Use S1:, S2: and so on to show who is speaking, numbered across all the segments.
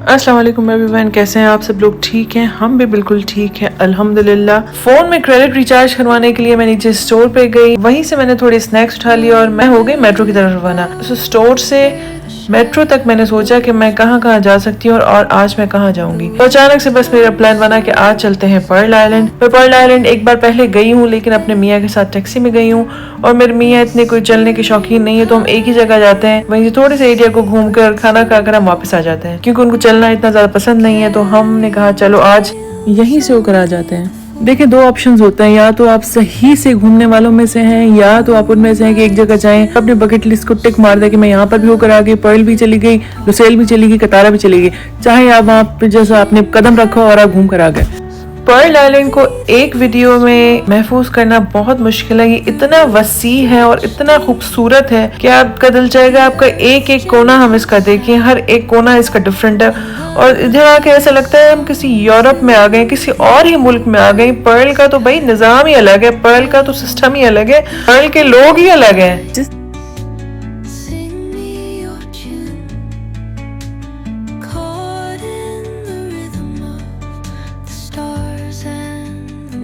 S1: अस्सलाम वालेकुम एवरीवन, कैसे हैं आप सब लोग? ठीक हैं, हम भी बिल्कुल ठीक हैं अल्हम्दुलिल्लाह। फोन में क्रेडिट रिचार्ज करवाने के लिए मैं नीचे स्टोर पे गई, वहीं से मैंने थोड़ी स्नैक्स उठा लिया और मैं हो गई मेट्रो की तरफ रवाना। तो स्टोर से मेट्रो तक मैंने सोचा कि मैं कहाँ कहाँ जा सकती हूँ और आज मैं कहाँ जाऊंगी। तो अचानक से बस मेरा प्लान बना कि आज चलते हैं पर्ल आइलैंड। मैं पर्ल आइलैंड एक बार पहले गई हूँ, लेकिन अपने मियाँ के साथ टैक्सी में गई हूँ और मेरे मियाँ इतने कोई चलने के शौकीन नहीं है, तो हम एक ही जगह जाते हैं, वहीं से थोड़े से एरिया को घूम कर खाना खाकर हम वापस आ जाते हैं, क्योंकि उनको चलना इतना ज्यादा पसंद नहीं है। तो हमने कहा चलो आज यहीं से होकर आ जाते हैं। देखिए, दो ऑप्शंस होते हैं, या तो आप सही से घूमने वालों में से हैं, या तो आप उनमें से हैं कि एक जगह जाएं, अपने बकेट लिस्ट को टिक मार दे कि मैं यहाँ पर भी होकर आ गई, पर्ल भी चली गई, लुसेल भी चली गई, कतारा भी चली गई, चाहे आप वहाँ पे जैसा आपने कदम रखा और आप घूम कर आ गए। पर्ल आइलैंड को एक वीडियो में महफूज करना बहुत मुश्किल है। ये इतना वसी है और इतना खूबसूरत है कि आपका दिल चाहेगा आपका एक एक कोना हम इसका देखें। हर एक कोना इसका डिफरेंट है और इधर आके ऐसा लगता है हम किसी यूरोप में आ गए, किसी और ही मुल्क में आ गए। पर्ल का तो भाई निजाम ही अलग है, पर्ल का तो सिस्टम ही अलग है, पर्ल के लोग ही अलग हैं।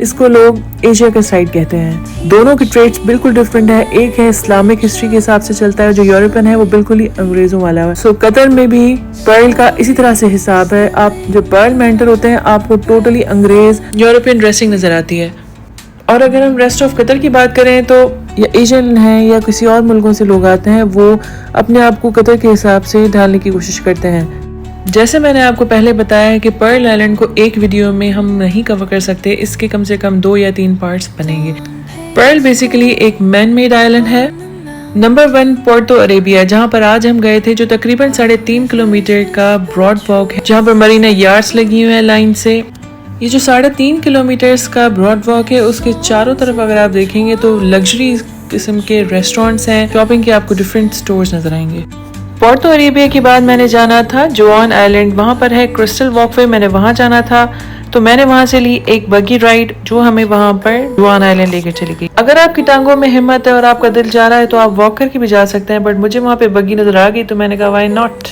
S1: इसको लोग एशिया का साइड कहते हैं। दोनों के ट्रेड्स बिल्कुल डिफरेंट है। एक है इस्लामिक हिस्ट्री के हिसाब से चलता है, जो यूरोपियन है वो बिल्कुल ही अंग्रेजों वाला है। सो कतर में भी पर्ल का इसी तरह से हिसाब है। आप जब पर्ल में एंटर होते हैं आपको टोटली अंग्रेज यूरोपियन ड्रेसिंग नजर आती है। और अगर हम रेस्ट ऑफ कतर की बात करें तो या एशियन हैं या किसी और मुल्कों से लोग आते हैं, वो अपने आप को कतर के हिसाब से ढालने की कोशिश करते हैं। जैसे मैंने आपको पहले बताया है कि पर्ल आइलैंड को एक वीडियो में हम नहीं कवर कर सकते, इसके कम से कम 2 या 3 पार्ट्स बनेंगे। पर्ल बेसिकली एक मैन मेड आइलैंड है। नंबर 1 पोर्टो अरेबिया, जहाँ पर आज हम गए थे, जो तकरीबन 3.5 किलोमीटर का ब्रॉड वॉक है, जहाँ पर मरीना यार्ड्स लगी हुई है लाइन से। ये जो 3.5 किलोमीटर का ब्रॉड वॉक है, उसके चारों तरफ अगर आप देखेंगे तो लग्जरी किस्म के रेस्टोरेंट्स हैं, शॉपिंग के आपको डिफरेंट स्टोर्स नजर आएंगे। पोर्टो अरेबिया के बाद मैंने जाना था जोआन आइलैंड, वहाँ पर है क्रिस्टल वॉकवे, मैंने वहाँ जाना था। तो मैंने वहाँ से ली एक बगी राइड जो हमें वहाँ पर जोआन आइलैंड लेकर चली गई। अगर आपकी टांगों में हिम्मत है और आपका दिल चाह रहा है तो आप वॉक करके भी जा सकते हैं, बट मुझे वहाँ पे बगी नजर आ गई तो मैंने कहा व्हाई नॉट।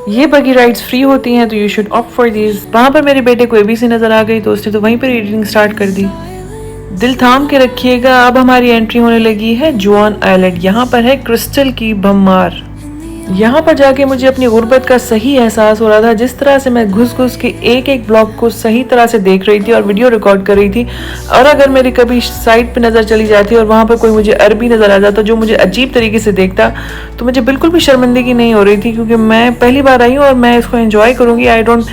S1: ये बगी राइड्स फ्री होती हैं तो you should opt for these. वहाँ पर मेरे बेटे को एबीसी नजर आ गई तो उसने तो वहीं पर रीडिंग स्टार्ट कर दी। दिल थाम के रखिएगा, अब हमारी एंट्री होने लगी है जोआन आइलैंड। यहाँ पर है क्रिस्टल की भम्मार। यहाँ पर जाके मुझे अपनी गुर्बत का सही एहसास हो रहा था। जिस तरह से मैं घुस घुस के एक एक ब्लॉग को सही तरह से देख रही थी और वीडियो रिकॉर्ड कर रही थी, और अगर मेरी कभी साइड पे नज़र चली जाती और वहाँ पर कोई मुझे अरबी नज़र आ जाता जो मुझे अजीब तरीके से देखता, तो मुझे बिल्कुल भी शर्मिंदगी नहीं हो रही थी, क्योंकि मैं पहली बार आई हूँ और मैं इसको एंजॉय करूँगी। आई डोंट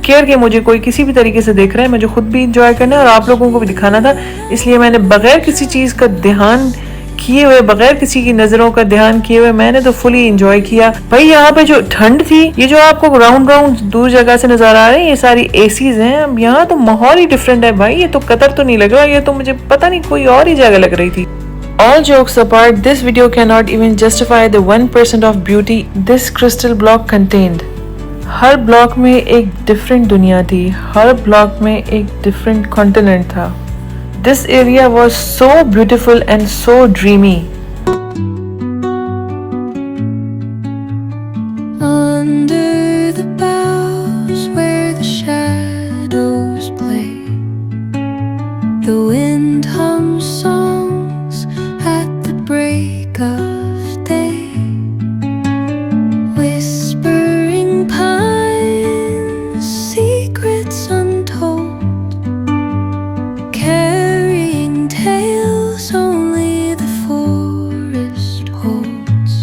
S1: केयर कि मुझे कोई किसी भी तरीके से देख रहा है, मुझे खुद भी इंजॉय करना है और आप लोगों को भी दिखाना था। इसलिए मैंने बगैर किसी चीज़ का ध्यान किए हुए, बगैर किसी की नजरों का ध्यान किए हुए, मैंने तो फुली एंजॉय किया। भाई यहाँ पे जो ठंड थी, ये जो आपको राउंड राउंड दूर जगह से नजर आ रहे हैं, ये सारी एसीज हैं। अब यहाँ तो माहौल ही डिफरेंट है भाई, ये तो कतर तो नहीं लग रहा, ये तो मुझे पता नहीं कोई और ही जगह लग रही थी। All jokes apart, this video cannot even justify the 1% of beauty this crystal block contained. Her block में एक डिफरेंट दुनिया थी, हर ब्लॉक में एक डिफरेंट कॉन्टिनेंट था। This area was so beautiful and so dreamy.
S2: Under the boughs where the shadows play, the wind hums songs at the break of day, whispering pines, secrets untold, tales only the forest holds.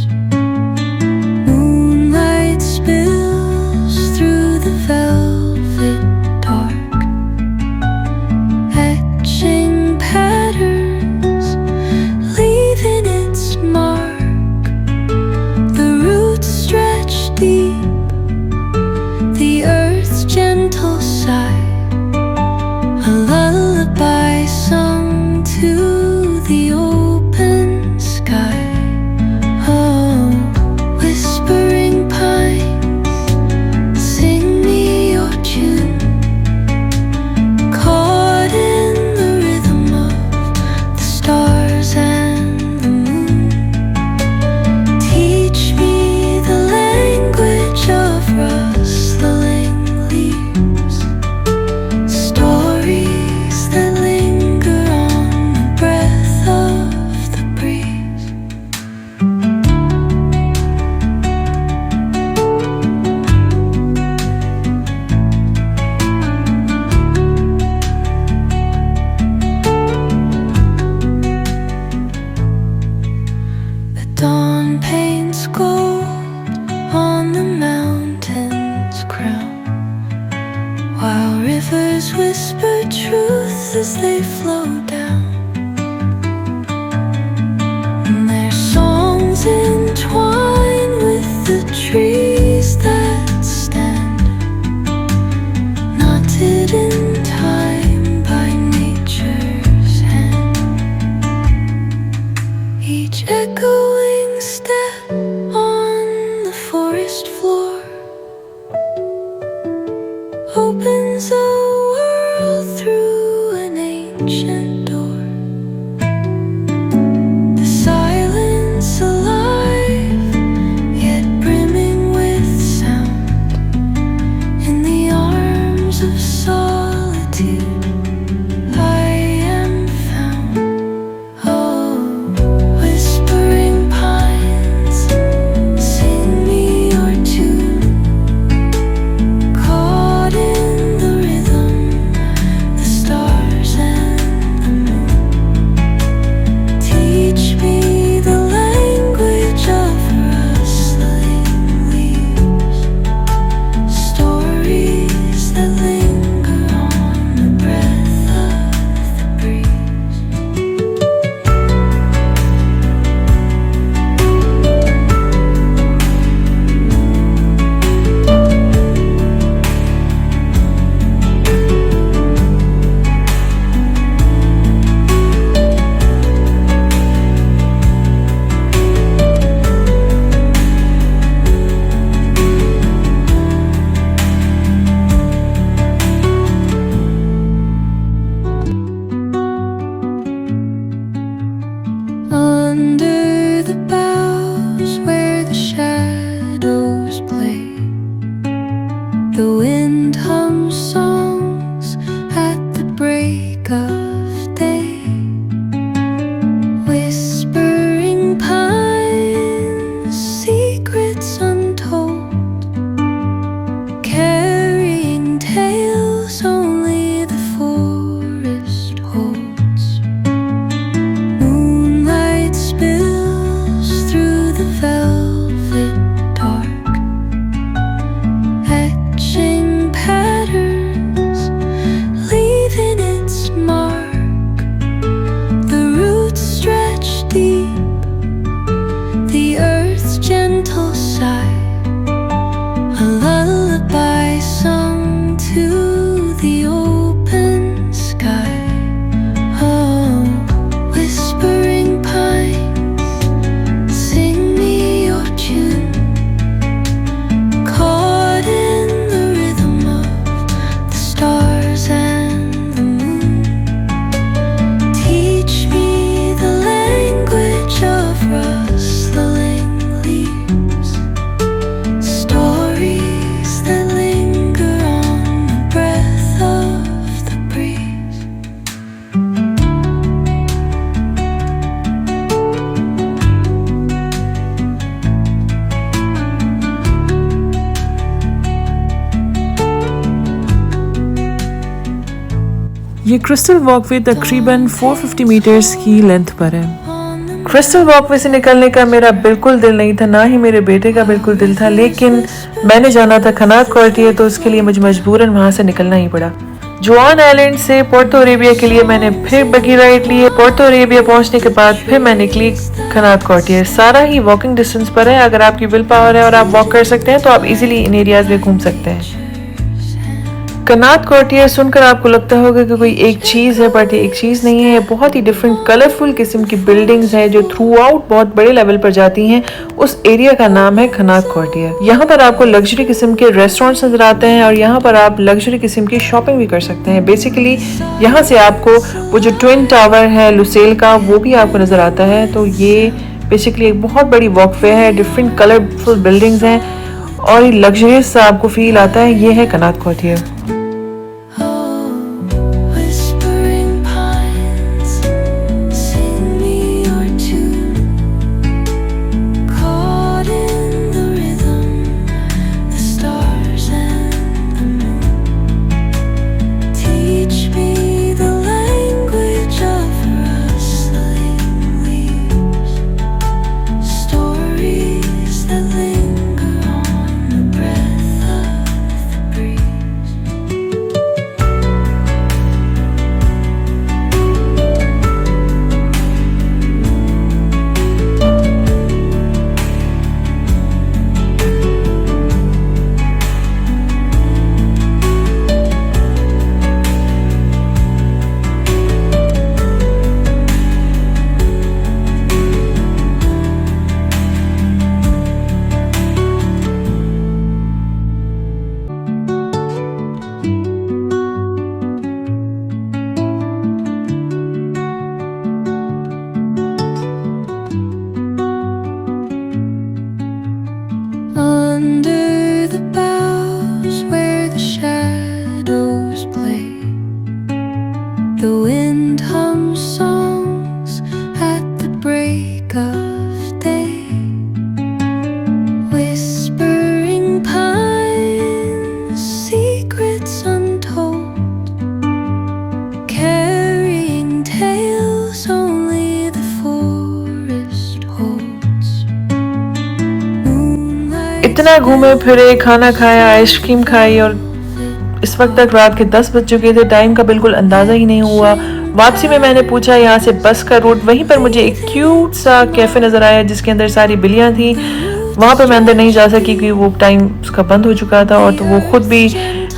S2: Moonlight spills through the velvet dark, etching patterns, leaving its mark. Dawn paints gold on the mountain's crown, while rivers whisper truth as they flow down. And their songs entwine with the trees that stand, knotted in time by nature's hand. Each echoing step on the forest floor opens a world through an ancient door. The silence alive, yet brimming with sound. In the arms of solitude I am found. Oh, whispering pines, sing me your tune. Caught in the rhythm, the stars and the moon. Teach me the language of rustling leaves, stories that linger on the breath of the breeze. Under the boughs where the shadows play, the wind hums songs at the break of day. Whispering pines, secrets untold, carrying tales only the forest holds. Moonlight spills through the velvet dark, etching patterns, leaving its mark. The roots stretch deep, the earth's gentle sigh, a lullaby sung to the open sky. Oh, whispering pines, sing me your tune. Caught in the rhythm of the stars and the moon. Teach me the language of rustling leaves, stories that linger on the breath of the breeze.
S1: ये crystal walkway तकरीबन 450 metres की length पर है। Crystal walkway से निकलने का मेरा बिल्कुल दिल नहीं था, ना ही मेरे बेटे का बिल्कुल दिल था, लेकिन मैंने जाना था खनात क्वार्टियर, तो उसके लिए मुझे मजबूरन वहां से निकलना ही पड़ा। जुआन आइलैंड से पोर्टो अरेबिया के लिए मैंने फिर बगी राइड लिए। पोर्टो अरेबिया पहुंचने के बाद फिर मैं निकली खनात क्वार्टियर। सारा ही वॉकिंग डिस्टेंस पर है। अगर आपकी विल पावर है और आप वॉक कर सकते हैं तो आप इजीली इन एरियाज में घूम सकते हैं। कनात क्वार्टियर सुनकर आपको लगता होगा कि कोई एक चीज़ है, बट ये एक चीज़ नहीं है। ये बहुत ही डिफरेंट कलरफुल किस्म की बिल्डिंग्स हैं जो थ्रू आउट बहुत बड़े लेवल पर जाती हैं। उस एरिया का नाम है कनात क्वार्टियर। यहाँ पर आपको लग्जरी किस्म के रेस्टोरेंट्स नजर आते हैं और यहाँ पर आप लग्जरी किस्म की शॉपिंग भी कर सकते हैं। बेसिकली यहाँ से आपको वो जो ट्विन टावर है लुसेल का, वो भी आपको नजर आता है। तो ये बेसिकली एक बहुत बड़ी वॉकवे है, डिफरेंट कलरफुल बिल्डिंग्स हैं और ये लग्जरियस सा आपको फील आता है। ये है कनात क्वार्टियर।
S2: Stories
S1: इतना घूमे फिरे, खाना खाया, आइसक्रीम खाई और इस वक्त तक रात के 10 बज चुके थे। टाइम का बिल्कुल अंदाज़ा ही नहीं हुआ। वापसी में मैंने पूछा यहाँ से बस का रूट, वहीं पर मुझे एक क्यूट सा कैफ़े नज़र आया जिसके अंदर सारी बिल्लियाँ थी। वहाँ पे मैं अंदर नहीं जा सकी क्योंकि वो टाइम उसका बंद हो चुका था, और तो वो खुद भी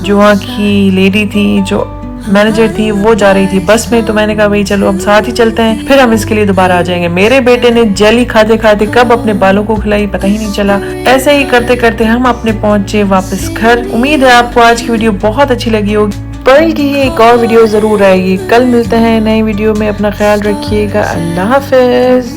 S1: जो वहाँ की लेडी थी, जो मैनेजर थी, वो जा रही थी बस में। तो मैंने कहा भाई चलो हम साथ ही चलते हैं, फिर हम इसके लिए दोबारा आ जाएंगे। मेरे बेटे ने जेली खाते खाते कब अपने बालों को खिलाई पता ही नहीं चला। ऐसे ही करते करते हम अपने पहुंचे वापस घर। उम्मीद है आपको आज की वीडियो बहुत अच्छी लगी होगी। पर्ल की ही एक और वीडियो जरूर आएगी। कल मिलते हैं नई वीडियो में। अपना ख्याल रखिएगा। अल्लाह हाफिज।